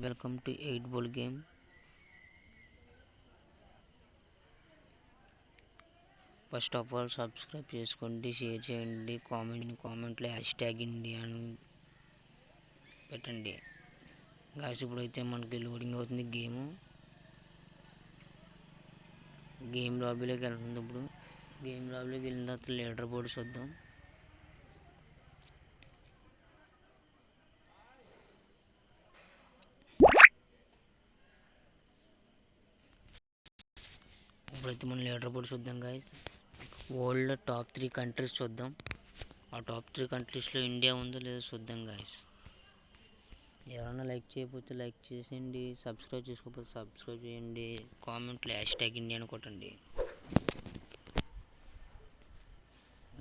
Welcome to 8 Ball game. First of all subscribe చేసుకోండి, share చేయండి, కామెంట్లో #ఇండియా అని పెట్టండి. గాయస్ ఇప్పుడైతే మనకి లోడింగ్ అవుతుంది గేమ్ లాబీలోకి వెళ్తుంది. ఇప్పుడు గేమ్ లాబీలోకి వెళ్ళిన తర్వాత లీడర్ బోర్డు చూద్దాం. ఇప్పుడైతే మనం లీడర్ బోర్డు చూద్దాం గాయస్. వరల్డ్ టాప్ 3 కంట్రీస్ చూద్దాం. ఆ టాప్ 3 కంట్రీస్లో ఇండియా ఉందో లేదో చూద్దాం గాయస్. ఎవరైనా లైక్ చేయకపోతే లైక్ చేసేయండి, సబ్స్క్రైబ్ చేసుకోకపోతే సబ్స్క్రైబ్ చేయండి, కామెంట్లో #ఇండియా అని కొట్టండి.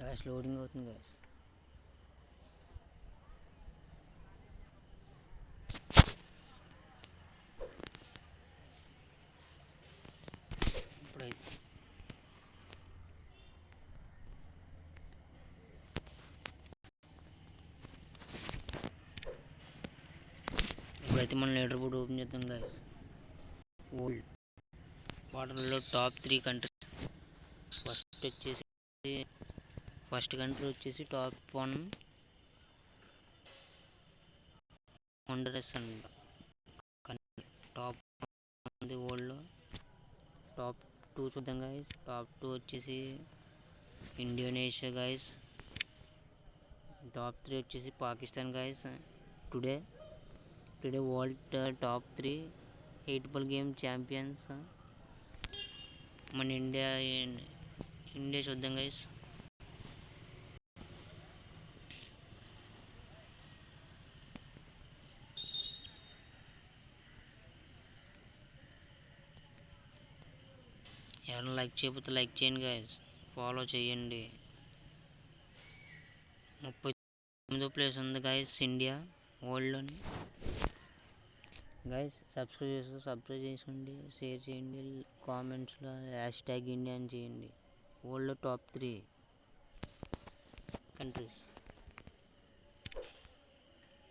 గాయస్ లోడింగ్ అవుతుంది గాయస్. ఇప్పుడైతే మనం లీడర్ బోర్డ్ ఓపెన్ చేద్దాం గాయస్. వరల్డ్ వాటర్లో టాప్ 3 కంట్రీస్. ఫస్ట్ కంట్రీ వచ్చేసి టాప్ 1 హోండరస్ అండి. టాప్ ఉంది వరల్డ్లో. టాప్ 2 చూద్దాం గాయస్. టాప్ 2 వచ్చేసి ఇండోనేషియా గాయస్. టాప్ 3 వచ్చేసి Pakistan guys. Today world top 3 8 Ball game champions మన ఇండియా చూద్దాం గైస్. ఎవరైనా లైక్ చేయకపోతే లైక్ చేయండి గైస్, ఫాలో చేయండి. 39వ ప్లేస్ ఉంది గైస్ ఇండియా వరల్డ్లోని. గైస్ సబ్స్క్రైబ్ చేసుకోండి, షేర్ చేయండి, కామెంట్స్లో #ఇండియా అని చేయండి. World top 3 countries.